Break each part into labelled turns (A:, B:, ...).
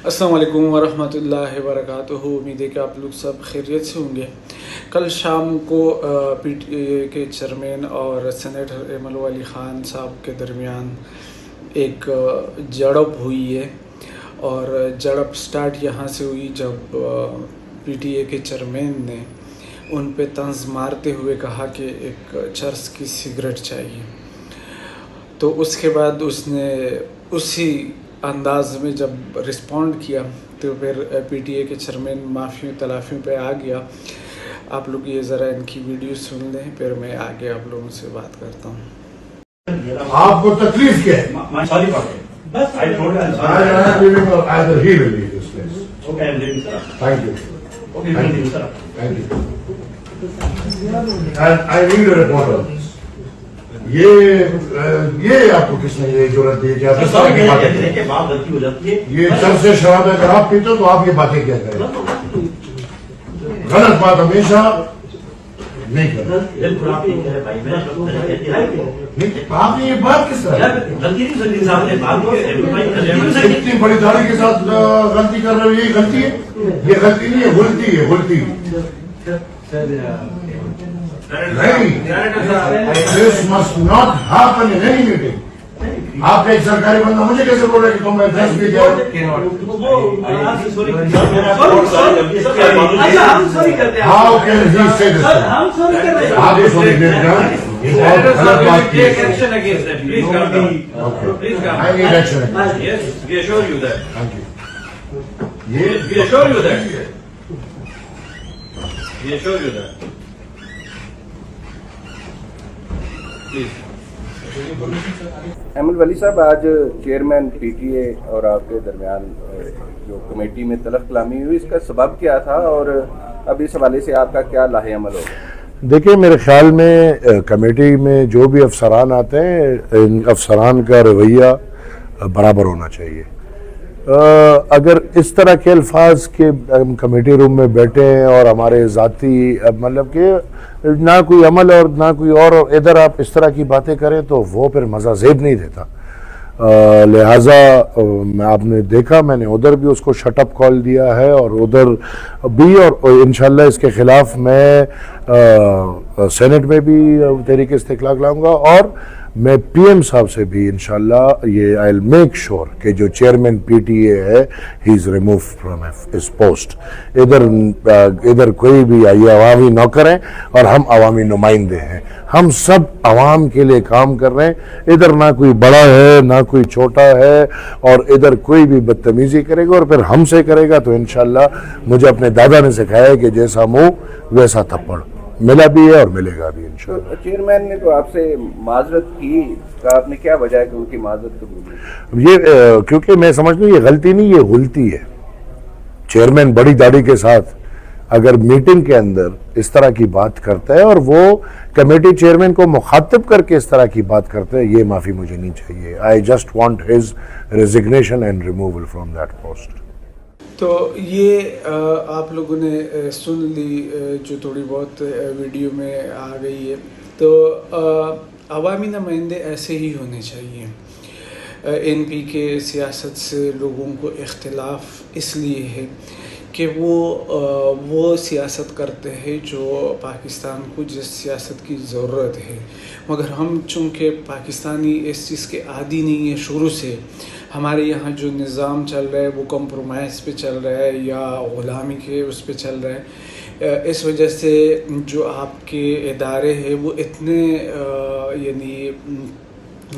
A: السلام علیکم ورحمۃ اللہ وبرکاتہ. امید ہے کہ آپ لوگ سب خیریت سے ہوں گے. کل شام کو پی ٹی اے کے چیئرمین اور سینیٹر ایمل علی خان صاحب کے درمیان ایک جھڑپ ہوئی ہے، اور جھڑپ سٹارٹ یہاں سے ہوئی جب پی ٹی اے کے چیئرمین نے ان پہ طنز مارتے ہوئے کہا کہ ایک چرس کی سگریٹ چاہیے. تو اس کے بعد اس نے اسی انداز میں جب رسپونڈ کیا تو پھر پی ٹی اے کے چیئرمین معافیوں تلافیوں پہ آ گیا. آپ لوگ یہ ذرا ان کی ویڈیو سن لیں، پھر میں آگے آپ لوگوں سے بات کرتا ہوں.
B: آپ کو تکلیف کیا ہے؟ یہ آپ کو کس نے یہ ضرورت دی کہ آپ اس طرح کی باتیں کریں؟ یہ جب سے شراب اگر آپ پیتے ہو تو آپ یہ باتیں کیا کریں؟ غلط بات ہمیشہ نہیں کریں. آپ نے یہ بات کس طرح اتنی بڑی داڑھی کے ساتھ غلطی کر رہے ہو؟ یہ غلطی ہے؟ یہ غلطی نہیں ہے، غلطی ہے، غلطی نہیں. This must not happen in any meeting. آپ ایک سرکاری بندہ مجھے کیسے بول رہے کہ تم ایڈریس بھی دیا؟ How can he say this? آپ اس وقت دیکھ رہے ہیں بہت غلط بات کی ہے. I need action.
C: Yes, we assure you that.
B: Thank you.
C: We assure you that. We assure you that. Please.
D: ایمل ولی صاحب، آج چیئرمین پی ٹی اے اور آپ کے درمیان جو کمیٹی میں تلخ کلامی ہوئی، اس کا سبب کیا تھا اور اب اس حوالے سے آپ کا کیا لاہ عمل ہوگا؟
B: دیکھیں، میرے خیال میں کمیٹی میں جو بھی افسران آتے ہیں ان افسران کا رویہ برابر ہونا چاہیے. اگر اس طرح کے الفاظ کے ہم کمیٹی روم میں بیٹھے ہیں اور ہمارے ذاتی مطلب کہ نہ کوئی عمل اور نہ کوئی اور ادھر آپ اس طرح کی باتیں کریں تو وہ پھر مزہ زیب نہیں دیتا. لہٰذا آپ نے دیکھا میں نے ادھر بھی اس کو شٹ اپ کال دیا ہے اور ادھر بھی، اور انشاءاللہ اس کے خلاف میں سینٹ میں بھی تحریک استقلال لاؤں گا، اور میں پی ایم صاحب سے بھی انشاءاللہ یہ آئی ول میک شور کہ جو چیئرمین پی ٹی اے ہے ہی از ریموو فرام ہز پوسٹ. ادھر کوئی بھی یہ عوامی نوکر ہیں اور ہم عوامی نمائندے ہیں، ہم سب عوام کے لیے کام کر رہے ہیں. ادھر نہ کوئی بڑا ہے نہ کوئی چھوٹا ہے، اور ادھر کوئی بھی بدتمیزی کرے گا اور پھر ہم سے کرے گا تو انشاءاللہ مجھے اپنے دادا نے سکھایا ہے کہ جیسا منہ ویسا تھپڑ، ملا بھی ہے اور ملے گا بھی انشاءاللہ.
D: چیئرمین نے تو آپ سے معذرت کی، آپ نے کیا وجہ ہے کہ ان کی معذرت قبول کی؟
B: یہ کیونکہ میں سمجھتا ہوں یہ غلطی نہیں، یہ غلطی ہے. چیئرمین بڑی داڑھی کے ساتھ اگر میٹنگ کے اندر اس طرح کی بات کرتا ہے اور وہ کمیٹی چیئرمین کو مخاطب کر کے اس طرح کی بات کرتا ہے، یہ معافی مجھے نہیں چاہیے. I just want his resignation and removal from that post.
A: تو یہ آپ لوگوں نے سن لی جو تھوڑی بہت ویڈیو میں آ گئی ہے. تو عوامی نمائندے ایسے ہی ہونے چاہیے. این پی کے سیاست سے لوگوں کو اختلاف اس لیے ہے کہ وہ سیاست کرتے ہیں جو پاکستان کو جس سیاست کی ضرورت ہے، مگر ہم چونکہ پاکستانی اس چیز کے عادی نہیں ہیں شروع سے. ہمارے یہاں جو نظام چل رہا ہے وہ کمپرومائز پہ چل رہا ہے یا غلامی کے اس پہ چل رہا ہے. اس وجہ سے جو آپ کے ادارے ہیں وہ اتنے یعنی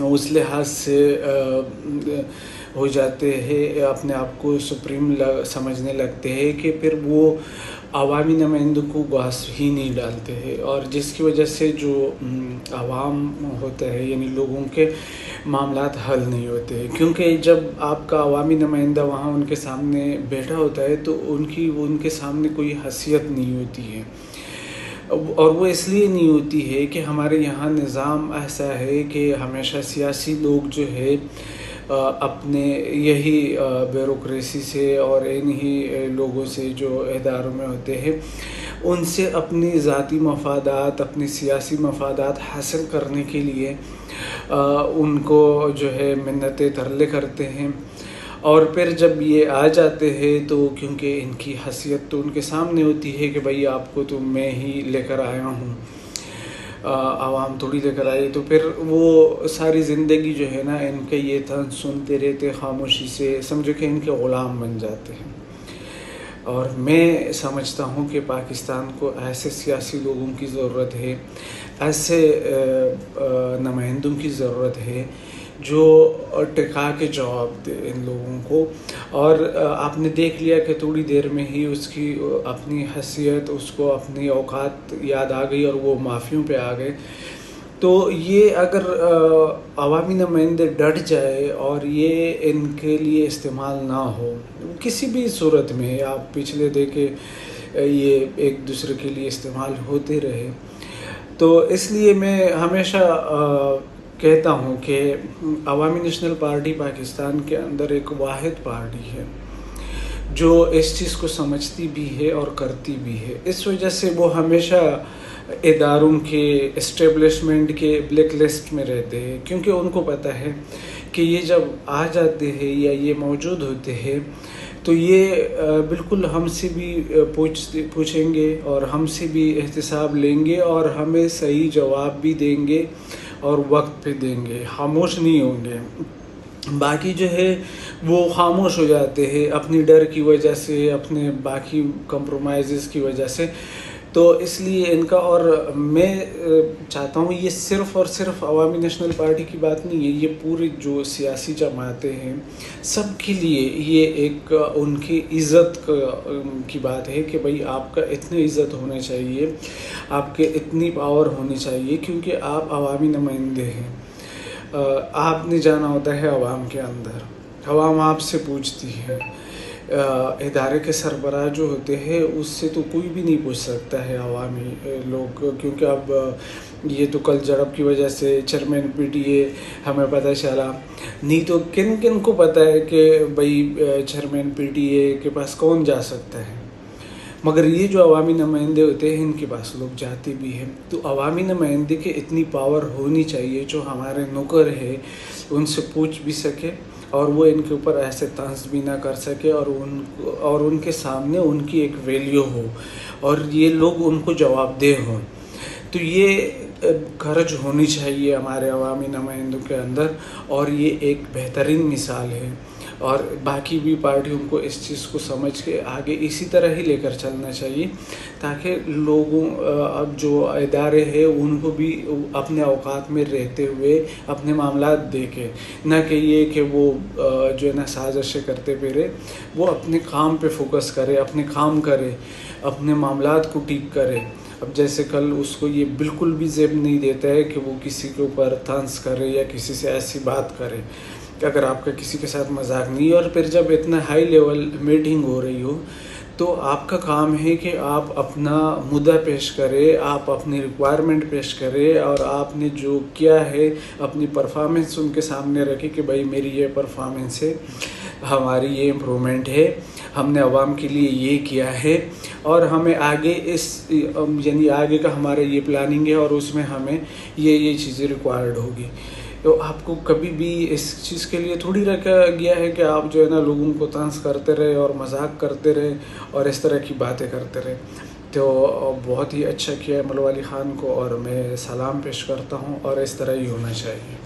A: اس لحاظ سے ہو جاتے ہیں، اپنے آپ کو سپریم سمجھنے لگتے ہیں کہ پھر وہ عوامی نمائندوں کو گاس ہی نہیں ڈالتے ہیں، اور جس کی وجہ سے جو عوام ہوتا ہے یعنی لوگوں کے معاملات حل نہیں ہوتے ہیں. کیونکہ جب آپ کا عوامی نمائندہ وہاں ان کے سامنے بیٹھا ہوتا ہے تو ان کے سامنے کوئی حیثیت نہیں ہوتی ہے، اور وہ اس لیے نہیں ہوتی ہے کہ ہمارے یہاں نظام ایسا ہے کہ ہمیشہ سیاسی لوگ جو ہے اپنے یہی بیوروکریسی سے اور انہی لوگوں سے جو اداروں میں ہوتے ہیں ان سے اپنی ذاتی مفادات، اپنی سیاسی مفادات حاصل کرنے کے لیے ان کو جو ہے منتیں ترلے کرتے ہیں، اور پھر جب یہ آ جاتے ہیں تو کیونکہ ان کی حیثیت تو ان کے سامنے ہوتی ہے کہ بھائی آپ کو تو میں ہی لے کر آیا ہوں، عوام تھوڑی لے کر آئی، تو پھر وہ ساری زندگی جو ہے نا ان کے یہ طنز سنتے رہتے خاموشی سے، سمجھو کہ ان کے غلام بن جاتے ہیں۔ اور میں سمجھتا ہوں کہ پاکستان کو ایسے سیاسی لوگوں کی ضرورت ہے، ایسے نمائندوں کی ضرورت ہے جو ٹکا کے جواب دے ان لوگوں کو۔ اور آپ نے دیکھ لیا کہ تھوڑی دیر میں ہی اس کی اپنی حیثیت، اس کو اپنی اوقات یاد آ گئی اور وہ معافیوں پہ آ گئے۔ تو یہ اگر عوامی نمائندے ڈٹ جائے اور یہ ان کے لیے استعمال نہ ہو کسی بھی صورت میں، آپ پچھلے دیکھے یہ ایک دوسرے کے لیے استعمال ہوتے رہے، تو اس لیے میں ہمیشہ کہتا ہوں کہ عوامی نیشنل پارٹی پاکستان کے اندر ایک واحد پارٹی ہے جو اس چیز کو سمجھتی بھی ہے اور کرتی بھی ہے۔ اس وجہ سے وہ ہمیشہ اداروں کے اسٹیبلشمنٹ کے بلیک لسٹ میں رہتے ہیں، کیونکہ ان کو پتہ ہے کہ یہ جب آ جاتے ہیں یا یہ موجود ہوتے ہیں تو یہ بالکل ہم سے بھی پوچھیں گے اور ہم سے بھی احتساب لیں گے اور ہمیں صحیح جواب بھی دیں گے اور وقت پہ دیں گے، خاموش نہیں ہوں گے۔ باقی جو ہے وہ خاموش ہو جاتے ہیں اپنی ڈر کی وجہ سے، اپنے باقی کمپرومائزز کی وجہ سے۔ تو اس لیے ان کا، اور میں چاہتا ہوں یہ صرف اور صرف عوامی نیشنل پارٹی کی بات نہیں ہے، یہ پوری جو سیاسی جماعتیں ہیں سب کے لیے یہ ایک ان کی عزت کی بات ہے کہ بھئی آپ کا اتنی عزت ہونا چاہیے، آپ کے اتنی پاور ہونی چاہیے، کیونکہ آپ عوامی نمائندے ہیں۔ آپ نے جانا ہوتا ہے عوام کے اندر، عوام آپ سے پوچھتی ہے، ادارے کے سربراہ جو ہوتے ہیں اس سے تو کوئی بھی نہیں پوچھ سکتا ہے عوامی لوگ، کیونکہ اب یہ تو کل جڑپ کی وجہ سے چیئرمین پی ٹی اے ہمیں پتہ چلا، نہیں تو کن کن کو پتہ ہے کہ بھئی چیئرمین پی ٹی اے کے پاس کون جا سکتا ہے، مگر یہ جو عوامی نمائندے ہوتے ہیں ان کے پاس لوگ جاتے بھی ہیں۔ تو عوامی نمائندے کی اتنی پاور ہونی چاہیے جو ہمارے نوکر ہے ان سے پوچھ بھی سکے اور وہ ان کے اوپر ایسے طنز بھی نہ کر سکے، اور ان کے سامنے ان کی ایک ویلیو ہو اور یہ لوگ ان کو جواب دہ ہوں۔ تو یہ خرچ ہونی چاہیے ہمارے عوامی نمائندوں کے اندر، اور یہ ایک بہترین مثال ہے، اور باقی بھی پارٹیوں کو اس چیز کو سمجھ کے آگے اسی طرح ہی لے کر چلنا چاہیے، تاکہ لوگوں اب جو ادارے ہیں ان کو بھی اپنے اوقات میں رہتے ہوئے اپنے معاملات دیکھے، نہ کہ یہ کہ وہ جو ہے نا سازشیں کرتے پھرے، وہ اپنے کام پہ فوکس کرے، اپنے کام کرے، اپنے معاملات کو ٹھیک کرے۔ اب جیسے کل اس کو یہ بالکل بھی زیب نہیں دیتا ہے کہ وہ کسی کے اوپر طنز کرے یا کسی سے ایسی بات کرے کہ اگر آپ کا کسی کے ساتھ مذاق نہیں ہے، اور پھر جب اتنا ہائی لیول میٹنگ ہو رہی ہو تو آپ کا کام ہے کہ آپ اپنا مدعا پیش کرے، آپ اپنی ریکوائرمنٹ پیش کرے، اور آپ نے جو کیا ہے اپنی پرفارمنس ان کے سامنے رکھے کہ بھائی میری یہ پرفارمنس ہے، ہماری یہ امپرومنٹ ہے، ہم نے عوام کے لیے یہ کیا ہے، اور ہمیں آگے یعنی آگے کا ہمارا یہ پلاننگ ہے اور اس میں ہمیں یہ چیزیں ریکوائرڈ ہوگی۔ تو آپ کو کبھی بھی اس چیز کے لیے تھوڑی رکھا گیا ہے کہ آپ جو ہے نا لوگوں کو طنز کرتے رہے اور مذاق کرتے رہے اور اس طرح کی باتیں کرتے رہے۔ تو بہت ہی اچھا کیا ہے ملولی خان کو، اور میں سلام پیش کرتا ہوں، اور اس طرح ہی ہونا چاہیے۔